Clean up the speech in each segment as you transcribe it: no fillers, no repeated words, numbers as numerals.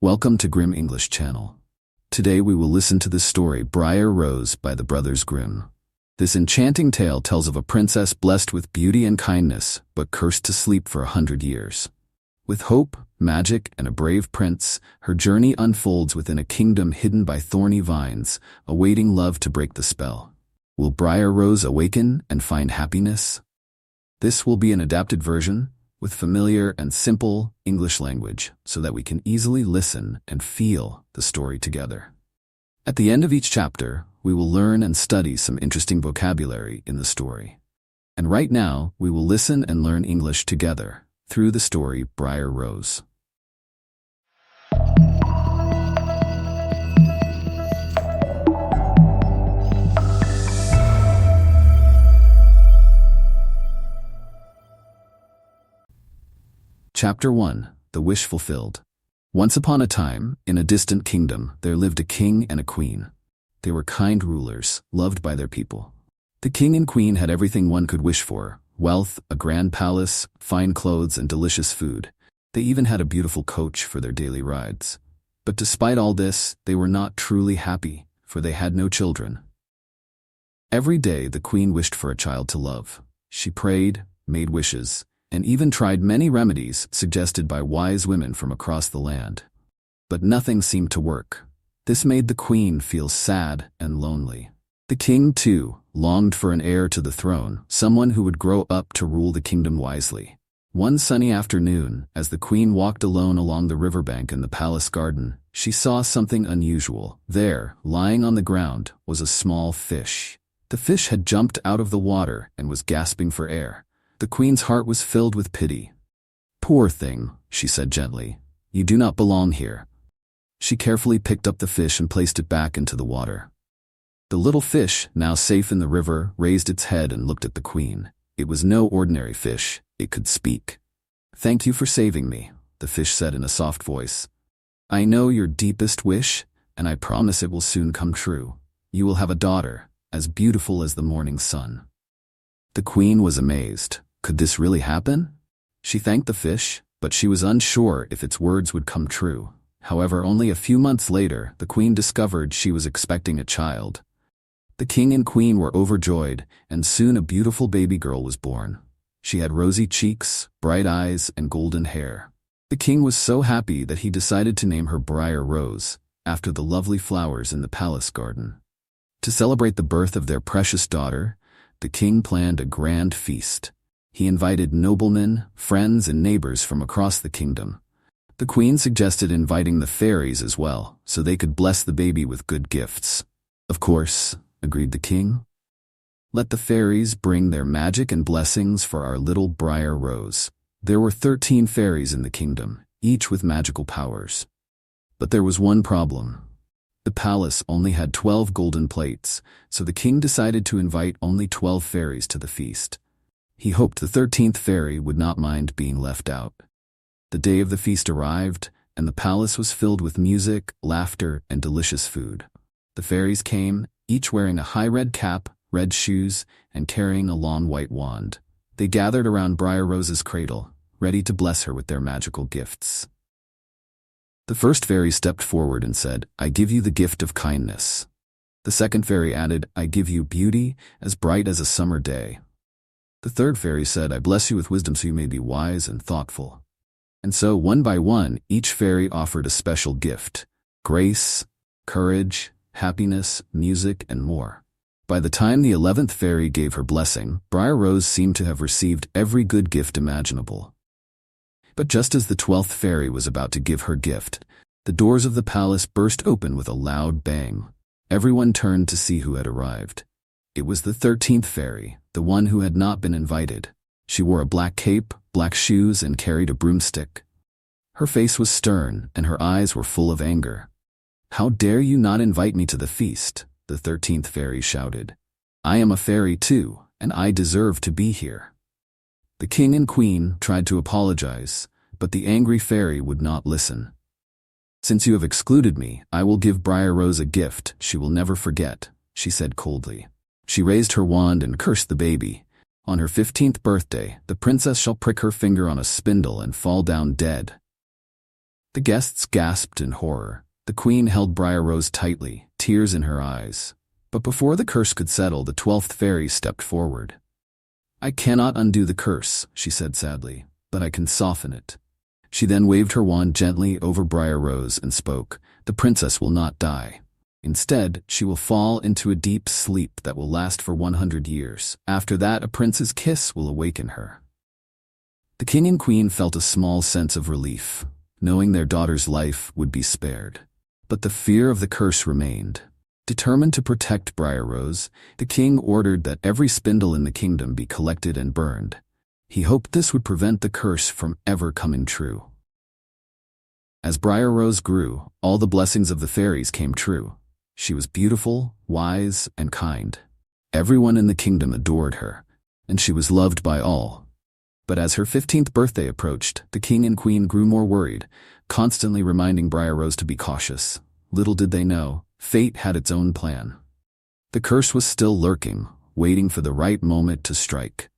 Welcome to Grimm English Channel. Today we will listen to the story Briar Rose by the brothers Grimm. This enchanting tale tells of a princess blessed with beauty and kindness, but cursed to sleep for 100 years. With hope, magic, and a brave prince, her journey unfolds within a kingdom hidden by thorny vines, awaiting love to break the spell. Will Briar Rose awaken and find happiness? This will be an adapted version, with familiar and simple English language, so that we can easily listen and feel the story together. At the end of each chapter, we will learn and study some interesting vocabulary in the story. And right now, we will listen and learn English together through the story Briar Rose. Chapter 1. The Wish Fulfilled. Once upon a time, in a distant kingdom, there lived a king and a queen. They were kind rulers, loved by their people. The king and queen had everything one could wish for: wealth, a grand palace, fine clothes, and delicious food. They even had a beautiful coach for their daily rides. But despite all this, they were not truly happy, for they had no children. Every day the queen wished for a child to love. She prayed, made wishes, and even tried many remedies suggested by wise women from across the land. But nothing seemed to work. This made the queen feel sad and lonely. The king, too, longed for an heir to the throne, someone who would grow up to rule the kingdom wisely. One sunny afternoon, as the queen walked alone along the riverbank in the palace garden, she saw something unusual. There, lying on the ground, was a small fish. The fish had jumped out of the water and was gasping for air. The queen's heart was filled with pity. "Poor thing," she said gently. "You do not belong here." She carefully picked up the fish and placed it back into the water. The little fish, now safe in the river, raised its head and looked at the queen. It was no ordinary fish. It could speak. "Thank you for saving me," the fish said in a soft voice. "I know your deepest wish, and I promise it will soon come true. You will have a daughter, as beautiful as the morning sun." The queen was amazed. Could this really happen? She thanked the fish, but she was unsure if its words would come true. However, only a few months later, the queen discovered she was expecting a child. The king and queen were overjoyed, and soon a beautiful baby girl was born. She had rosy cheeks, bright eyes, and golden hair. The king was so happy that he decided to name her Briar Rose, after the lovely flowers in the palace garden. To celebrate the birth of their precious daughter, the king planned a grand feast. He invited noblemen, friends, and neighbors from across the kingdom. The queen suggested inviting the fairies as well, so they could bless the baby with good gifts. "Of course," agreed the king. "Let the fairies bring their magic and blessings for our little Briar Rose." There were 13 fairies in the kingdom, each with magical powers. But there was one problem. The palace only had 12 golden plates, so the king decided to invite only 12 fairies to the feast. He hoped the 13th fairy would not mind being left out. The day of the feast arrived, and the palace was filled with music, laughter, and delicious food. The fairies came, each wearing a high red cap, red shoes, and carrying a long white wand. They gathered around Briar Rose's cradle, ready to bless her with their magical gifts. The first fairy stepped forward and said, "I give you the gift of kindness." The second fairy added, "I give you beauty, as bright as a summer day." The third fairy said, "I bless you with wisdom so you may be wise and thoughtful." And so, one by one, each fairy offered a special gift: grace, courage, happiness, music, and more. By the time the 11th fairy gave her blessing, Briar Rose seemed to have received every good gift imaginable. But just as the 12th fairy was about to give her gift, the doors of the palace burst open with a loud bang. Everyone turned to see who had arrived. It was the 13th fairy, the one who had not been invited. She wore a black cape, black shoes, and carried a broomstick. Her face was stern, and her eyes were full of anger. "How dare you not invite me to the feast?" the 13th fairy shouted. "I am a fairy too, and I deserve to be here." The king and queen tried to apologize, but the angry fairy would not listen. "Since you have excluded me, I will give Briar Rose a gift she will never forget," she said coldly. She raised her wand and cursed the baby. "On her 15th birthday, the princess shall prick her finger on a spindle and fall down dead." The guests gasped in horror. The queen held Briar Rose tightly, tears in her eyes. But before the curse could settle, the 12th fairy stepped forward. "I cannot undo the curse," she said sadly, "but I can soften it." She then waved her wand gently over Briar Rose and spoke, "The princess will not die. Instead, she will fall into a deep sleep that will last for 100 years. After that, a prince's kiss will awaken her." The king and queen felt a small sense of relief, knowing their daughter's life would be spared. But the fear of the curse remained. Determined to protect Briar Rose, the king ordered that every spindle in the kingdom be collected and burned. He hoped this would prevent the curse from ever coming true. As Briar Rose grew, all the blessings of the fairies came true. She was beautiful, wise, and kind. Everyone in the kingdom adored her, and she was loved by all. But as her 15th birthday approached, the king and queen grew more worried, constantly reminding Briar Rose to be cautious. Little did they know, fate had its own plan. The curse was still lurking, waiting for the right moment to strike.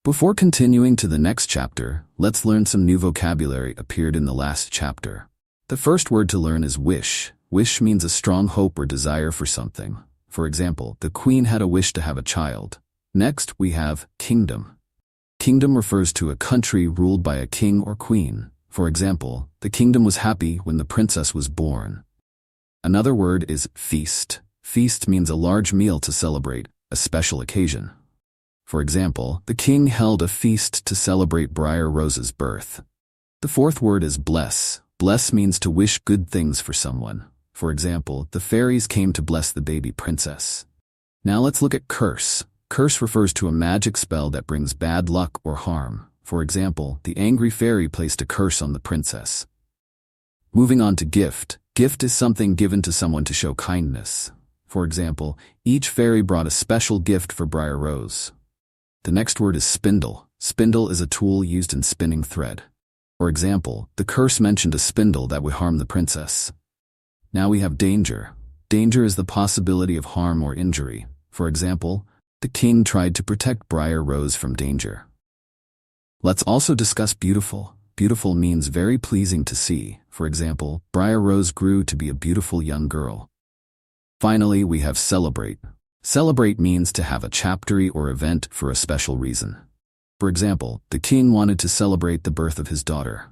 Before continuing to the next chapter, let's learn some new vocabulary appeared in the last chapter. The first word to learn is wish. Wish means a strong hope or desire for something. For example, the queen had a wish to have a child. Next, we have kingdom. Kingdom refers to a country ruled by a king or queen. For example, the kingdom was happy when the princess was born. Another word is feast. Feast means a large meal to celebrate a special occasion. For example, the king held a feast to celebrate Briar Rose's birth. The fourth word is bless. Bless means to wish good things for someone. For example, the fairies came to bless the baby princess. Now let's look at curse. Curse refers to a magic spell that brings bad luck or harm. For example, the angry fairy placed a curse on the princess. Moving on to gift. Gift is something given to someone to show kindness. For example, each fairy brought a special gift for Briar Rose. The next word is spindle. Spindle is a tool used in spinning thread. For example, the curse mentioned a spindle that would harm the princess. Now we have danger. Danger is the possibility of harm or injury. For example, the king tried to protect Briar Rose from danger. Let's also discuss beautiful. Beautiful means very pleasing to see. For example, Briar Rose grew to be a beautiful young girl. Finally, we have celebrate. Celebrate means to have a chapter or event for a special reason. For example, the king wanted to celebrate the birth of his daughter.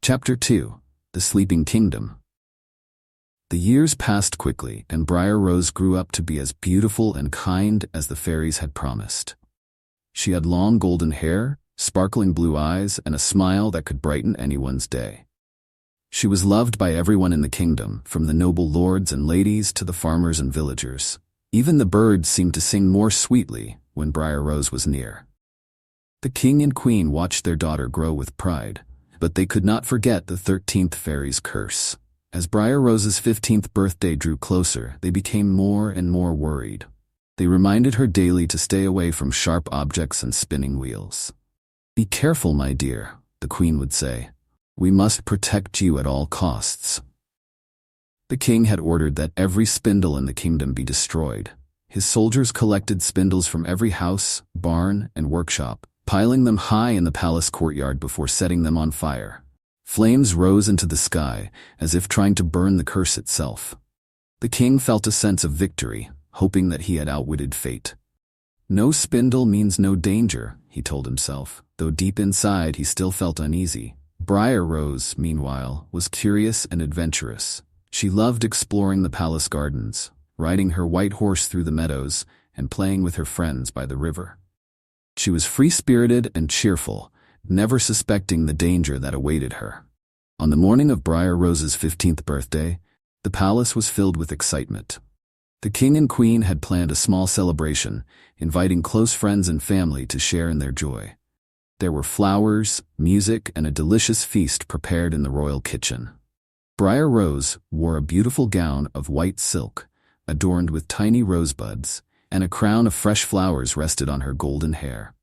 Chapter 2. The Sleeping Kingdom. The years passed quickly, and Briar Rose grew up to be as beautiful and kind as the fairies had promised. She had long golden hair, sparkling blue eyes, and a smile that could brighten anyone's day. She was loved by everyone in the kingdom, from the noble lords and ladies to the farmers and villagers. Even the birds seemed to sing more sweetly when Briar Rose was near. The king and queen watched their daughter grow with pride, but they could not forget the 13th fairy's curse. As Briar Rose's 15th birthday drew closer, they became more and more worried. They reminded her daily to stay away from sharp objects and spinning wheels. "Be careful, my dear," the queen would say. "We must protect you at all costs." The king had ordered that every spindle in the kingdom be destroyed. His soldiers collected spindles from every house, barn, and workshop, piling them high in the palace courtyard before setting them on fire. Flames rose into the sky, as if trying to burn the curse itself. The king felt a sense of victory, hoping that he had outwitted fate. No spindle means no danger, he told himself, though deep inside he still felt uneasy. Briar Rose, meanwhile, was curious and adventurous. She loved exploring the palace gardens, riding her white horse through the meadows, and playing with her friends by the river. She was free-spirited and cheerful, never suspecting the danger that awaited her. On the morning of Briar Rose's 15th birthday, the palace was filled with excitement. The king and queen had planned a small celebration, inviting close friends and family to share in their joy. There were flowers, music, and a delicious feast prepared in the royal kitchen. Briar Rose wore a beautiful gown of white silk, adorned with tiny rosebuds, and a crown of fresh flowers rested on her golden hair.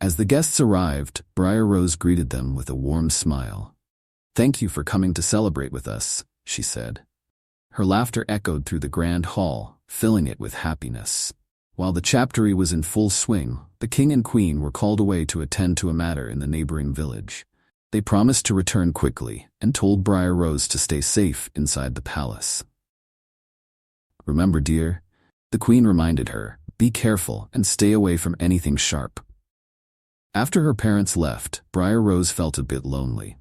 As the guests arrived, Briar Rose greeted them with a warm smile. "Thank you for coming to celebrate with us," she said. Her laughter echoed through the grand hall, filling it with happiness. While the chaptery was in full swing, the king and queen were called away to attend to a matter in the neighboring village. They promised to return quickly and told Briar Rose to stay safe inside the palace. "Remember, dear," the queen reminded her, "be careful and stay away from anything sharp." After her parents left, Briar Rose felt a bit lonely.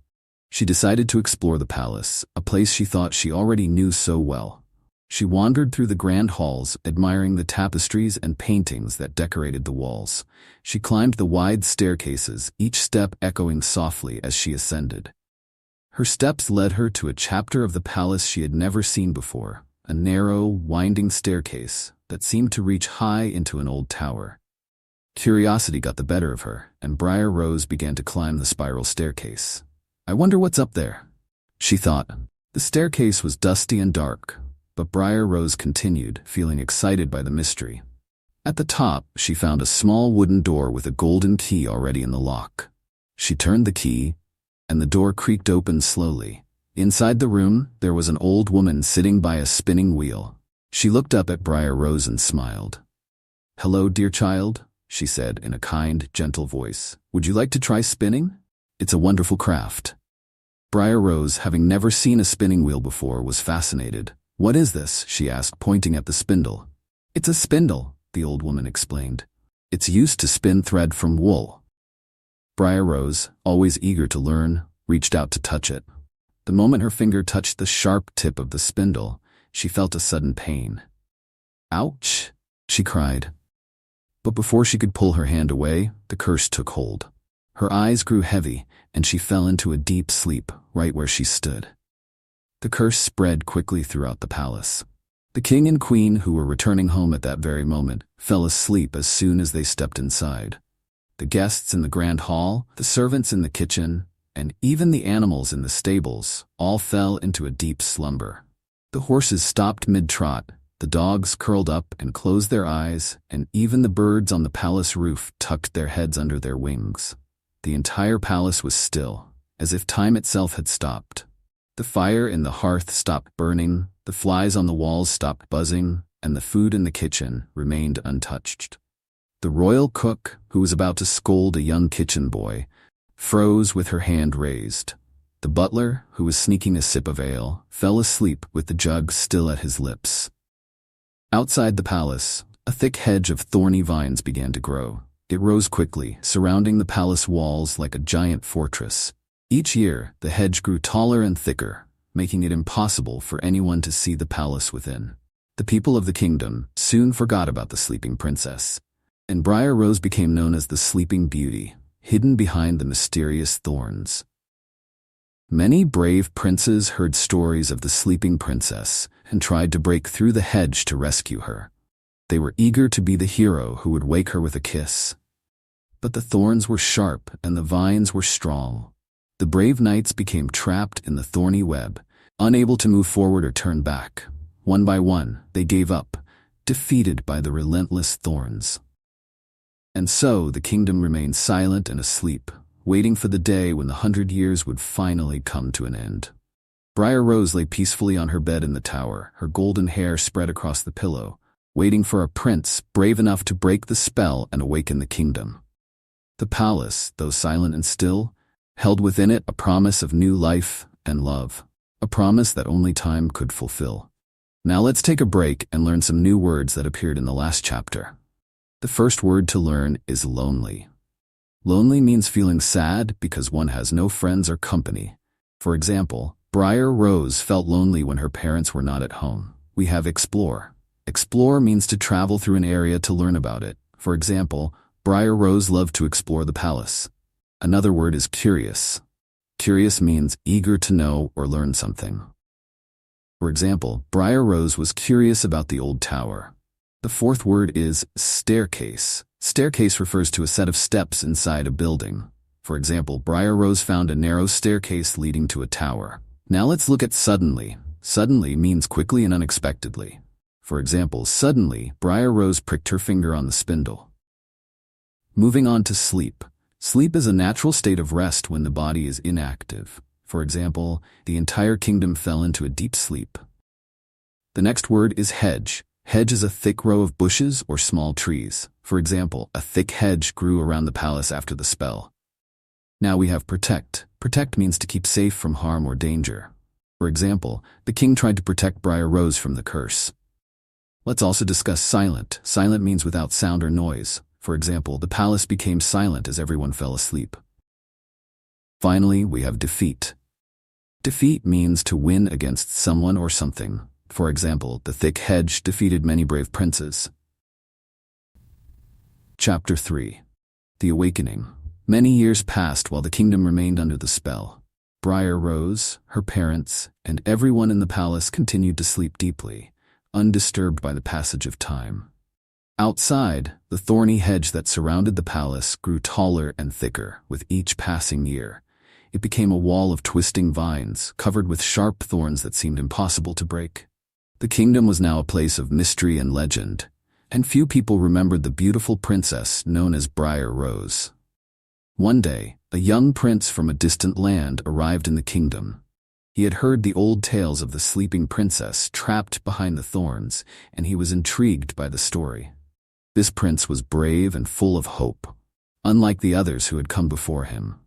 She decided to explore the palace, a place she thought she already knew so well. She wandered through the grand halls, admiring the tapestries and paintings that decorated the walls. She climbed the wide staircases, each step echoing softly as she ascended. Her steps led her to a chapter of the palace she had never seen before, a narrow, winding staircase that seemed to reach high into an old tower. Curiosity got the better of her, and Briar Rose began to climb the spiral staircase. "I wonder what's up there," she thought. The staircase was dusty and dark, but Briar Rose continued, feeling excited by the mystery. At the top, she found a small wooden door with a golden key already in the lock. She turned the key, and the door creaked open slowly. Inside the room, there was an old woman sitting by a spinning wheel. She looked up at Briar Rose and smiled. "Hello, dear child," she said in a kind, gentle voice. "Would you like to try spinning? It's a wonderful craft." Briar Rose, having never seen a spinning wheel before, was fascinated. "What is this?" she asked, pointing at the spindle. "It's a spindle," the old woman explained. "It's used to spin thread from wool." Briar Rose, always eager to learn, reached out to touch it. The moment her finger touched the sharp tip of the spindle, she felt a sudden pain. "Ouch!" she cried. But before she could pull her hand away, the curse took hold. Her eyes grew heavy, and she fell into a deep sleep right where she stood. The curse spread quickly throughout the palace. The king and queen, who were returning home at that very moment, fell asleep as soon as they stepped inside. The guests in the grand hall, the servants in the kitchen, and even the animals in the stables all fell into a deep slumber. The horses stopped mid-trot, the dogs curled up and closed their eyes, and even the birds on the palace roof tucked their heads under their wings. The entire palace was still, as if time itself had stopped. The fire in the hearth stopped burning, the flies on the walls stopped buzzing, and the food in the kitchen remained untouched. The royal cook, who was about to scold a young kitchen boy, froze with her hand raised. The butler, who was sneaking a sip of ale, fell asleep with the jug still at his lips. Outside the palace, a thick hedge of thorny vines began to grow. It rose quickly, surrounding the palace walls like a giant fortress. Each year, the hedge grew taller and thicker, making it impossible for anyone to see the palace within. The people of the kingdom soon forgot about the sleeping princess, and Briar Rose became known as the Sleeping Beauty, hidden behind the mysterious thorns. Many brave princes heard stories of the sleeping princess and tried to break through the hedge to rescue her. They were eager to be the hero who would wake her with a kiss. But the thorns were sharp and the vines were strong. The brave knights became trapped in the thorny web, unable to move forward or turn back. One by one, they gave up, defeated by the relentless thorns. And so the kingdom remained silent and asleep, waiting for the day when the 100 years would finally come to an end. Briar Rose lay peacefully on her bed in the tower, her golden hair spread across the pillow, waiting for a prince brave enough to break the spell and awaken the kingdom. The palace, though silent and still, held within it a promise of new life and love, a promise that only time could fulfill. Now let's take a break and learn some new words that appeared in the last chapter. The first word to learn is lonely. Lonely means feeling sad because one has no friends or company. For example, Briar Rose felt lonely when her parents were not at home. We have explore. Explore means to travel through an area to learn about it. For example, Briar Rose loved to explore the palace. Another word is curious. Curious means eager to know or learn something. For example, Briar Rose was curious about the old tower. The fourth word is staircase. Staircase refers to a set of steps inside a building. For example, Briar Rose found a narrow staircase leading to a tower. Now let's look at suddenly. Suddenly means quickly and unexpectedly. For example, suddenly, Briar Rose pricked her finger on the spindle. Moving on to sleep. Sleep is a natural state of rest when the body is inactive. For example, the entire kingdom fell into a deep sleep. The next word is hedge. Hedge is a thick row of bushes or small trees. For example, a thick hedge grew around the palace after the spell. Now we have protect. Protect means to keep safe from harm or danger. For example, the king tried to protect Briar Rose from the curse. Let's also discuss silent. Silent means without sound or noise. For example, the palace became silent as everyone fell asleep. Finally, we have defeat. Defeat means to win against someone or something. For example, the thick hedge defeated many brave princes. Chapter 3. The Awakening. Many years passed while the kingdom remained under the spell. Briar Rose, her parents, and everyone in the palace continued to sleep deeply, undisturbed by the passage of time. Outside, the thorny hedge that surrounded the palace grew taller and thicker with each passing year. It became a wall of twisting vines, covered with sharp thorns that seemed impossible to break. The kingdom was now a place of mystery and legend, and few people remembered the beautiful princess known as Briar Rose. One day, a young prince from a distant land arrived in the kingdom. He had heard the old tales of the sleeping princess trapped behind the thorns, and he was intrigued by the story. This prince was brave and full of hope, unlike the others who had come before him.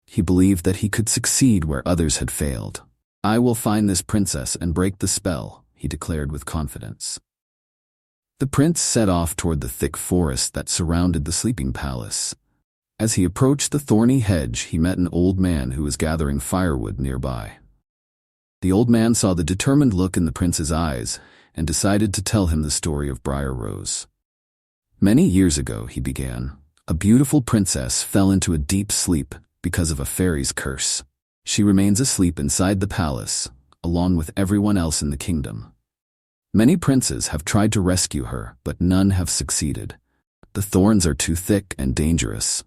He believed that he could succeed where others had failed. "I will find this princess and break the spell," he declared with confidence. The prince set off toward the thick forest that surrounded the sleeping palace. As he approached the thorny hedge, he met an old man who was gathering firewood nearby. The old man saw the determined look in the prince's eyes and decided to tell him the story of Briar Rose. "Many years ago," he began, "a beautiful princess fell into a deep sleep because of a fairy's curse. She remains asleep inside the palace, along with everyone else in the kingdom. Many princes have tried to rescue her, but none have succeeded. The thorns are too thick and dangerous."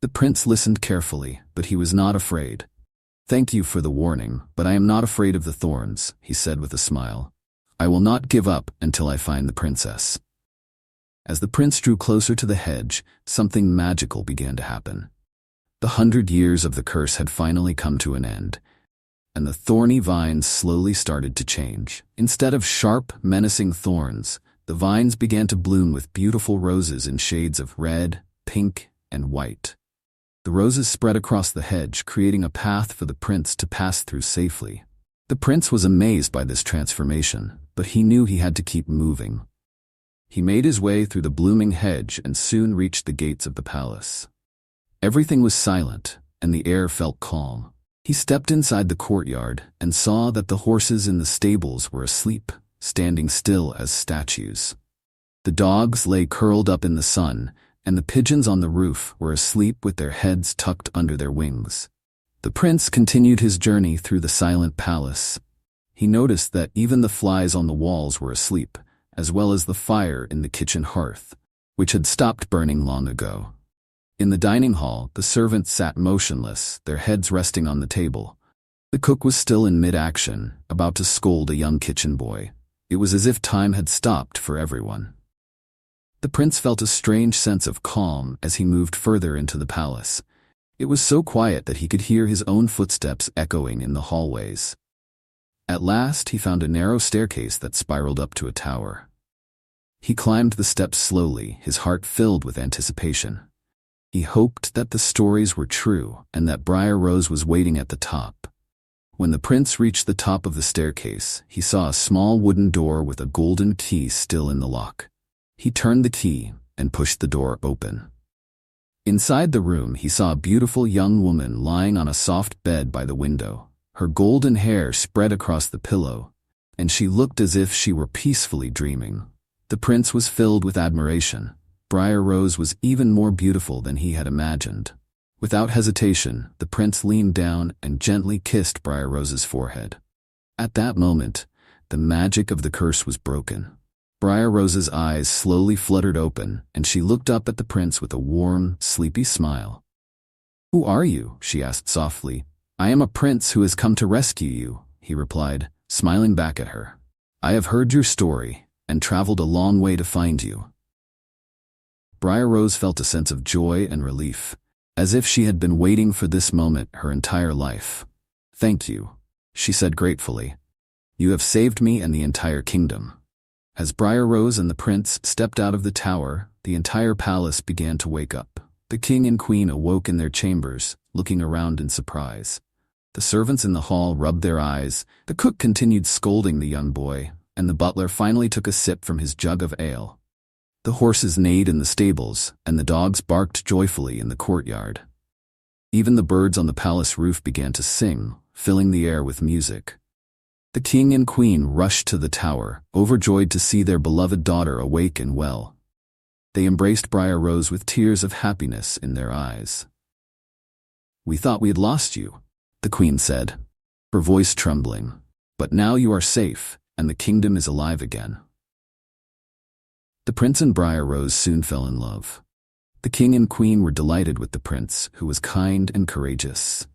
The prince listened carefully, but he was not afraid. "Thank you for the warning, but I am not afraid of the thorns," he said with a smile. "I will not give up until I find the princess." As the prince drew closer to the hedge, something magical began to happen. The 100 years of the curse had finally come to an end, and the thorny vines slowly started to change. Instead of sharp, menacing thorns, the vines began to bloom with beautiful roses in shades of red, pink, and white. The roses spread across the hedge, creating a path for the prince to pass through safely. The prince was amazed by this transformation, but he knew he had to keep moving. He made his way through the blooming hedge and soon reached the gates of the palace. Everything was silent, and the air felt calm. He stepped inside the courtyard and saw that the horses in the stables were asleep, standing still as statues. The dogs lay curled up in the sun, and the pigeons on the roof were asleep with their heads tucked under their wings. The prince continued his journey through the silent palace. He noticed that even the flies on the walls were asleep, as well as the fire in the kitchen hearth, which had stopped burning long ago. In the dining hall, the servants sat motionless, their heads resting on the table. The cook was still in mid-action, about to scold a young kitchen boy. It was as if time had stopped for everyone. The prince felt a strange sense of calm as he moved further into the palace. It was so quiet that he could hear his own footsteps echoing in the hallways. At last, he found a narrow staircase that spiraled up to a tower. He climbed the steps slowly, his heart filled with anticipation. He hoped that the stories were true and that Briar Rose was waiting at the top. When the prince reached the top of the staircase, he saw a small wooden door with a golden key still in the lock. He turned the key and pushed the door open. Inside the room, he saw a beautiful young woman lying on a soft bed by the window. Her golden hair spread across the pillow, and she looked as if she were peacefully dreaming. The prince was filled with admiration. Briar Rose was even more beautiful than he had imagined. Without hesitation, the prince leaned down and gently kissed Briar Rose's forehead. At that moment, the magic of the curse was broken. Briar Rose's eyes slowly fluttered open, and she looked up at the prince with a warm, sleepy smile. "Who are you?" she asked softly. "I am a prince who has come to rescue you," he replied, smiling back at her. "I have heard your story and traveled a long way to find you." Briar Rose felt a sense of joy and relief, as if she had been waiting for this moment her entire life. "Thank you," she said gratefully. "You have saved me and the entire kingdom." As Briar Rose and the prince stepped out of the tower, the entire palace began to wake up. The king and queen awoke in their chambers, looking around in surprise. The servants in the hall rubbed their eyes, the cook continued scolding the young boy, and the butler finally took a sip from his jug of ale. The horses neighed in the stables, and the dogs barked joyfully in the courtyard. Even the birds on the palace roof began to sing, filling the air with music. The king and queen rushed to the tower, overjoyed to see their beloved daughter awake and well. They embraced Briar Rose with tears of happiness in their eyes. "We thought we had lost you," the queen said, her voice trembling. "But now you are safe, and the kingdom is alive again." The prince and Briar Rose soon fell in love. The king and queen were delighted with the prince, who was kind and courageous.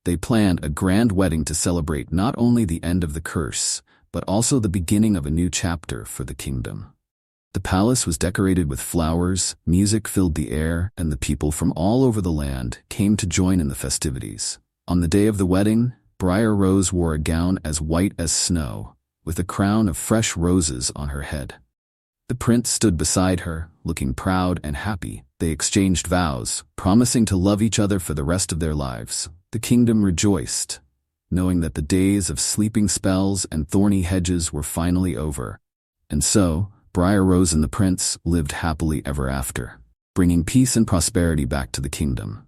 They planned a grand wedding to celebrate not only the end of the curse, but also the beginning of a new chapter for the kingdom. The palace was decorated with flowers, music filled the air, and the people from all over the land came to join in the festivities. On the day of the wedding, Briar Rose wore a gown as white as snow, with a crown of fresh roses on her head. The prince stood beside her, looking proud and happy. They exchanged vows, promising to love each other for the rest of their lives. The kingdom rejoiced, knowing that the days of sleeping spells and thorny hedges were finally over. And so, Briar Rose and the prince lived happily ever after, bringing peace and prosperity back to the kingdom.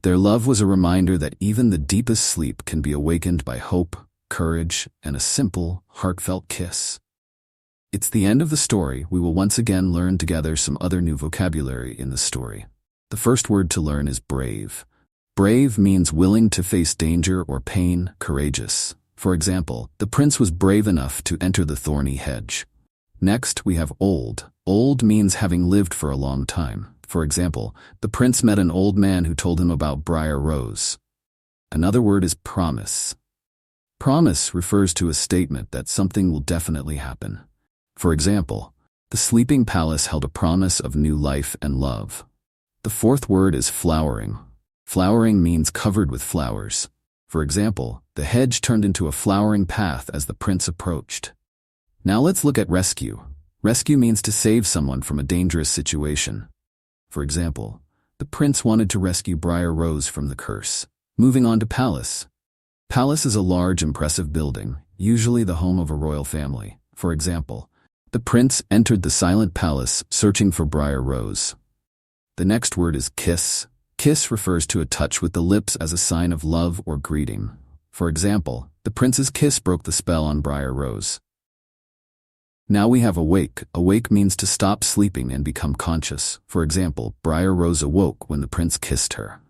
Their love was a reminder that even the deepest sleep can be awakened by hope, courage, and a simple, heartfelt kiss. It's the end of the story. We will once again learn together some other new vocabulary in the story. The first word to learn is brave. Brave means willing to face danger or pain, courageous. For example, the prince was brave enough to enter the thorny hedge. Next, we have old. Old means having lived for a long time. For example, the prince met an old man who told him about Briar Rose. Another word is promise. Promise refers to a statement that something will definitely happen. For example, the sleeping palace held a promise of new life and love. The fourth word is flowering. Flowering means covered with flowers. For example, the hedge turned into a flowering path as the prince approached. Now let's look at rescue. Rescue means to save someone from a dangerous situation. For example, the prince wanted to rescue Briar Rose from the curse. Moving on to palace. Palace is a large, impressive building, usually the home of a royal family. For example, the prince entered the silent palace searching for Briar Rose. The next word is kiss. Kiss refers to a touch with the lips as a sign of love or greeting. For example, the prince's kiss broke the spell on Briar Rose. Now we have awake. Awake means to stop sleeping and become conscious. For example, Briar Rose awoke when the prince kissed her.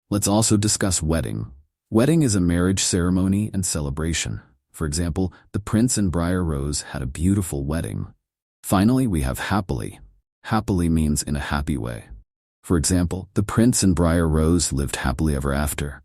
Let's also discuss wedding. Wedding is a marriage ceremony and celebration. For example, the prince and Briar Rose had a beautiful wedding. Finally, we have happily. Happily means in a happy way. For example, the prince and Briar Rose lived happily ever after.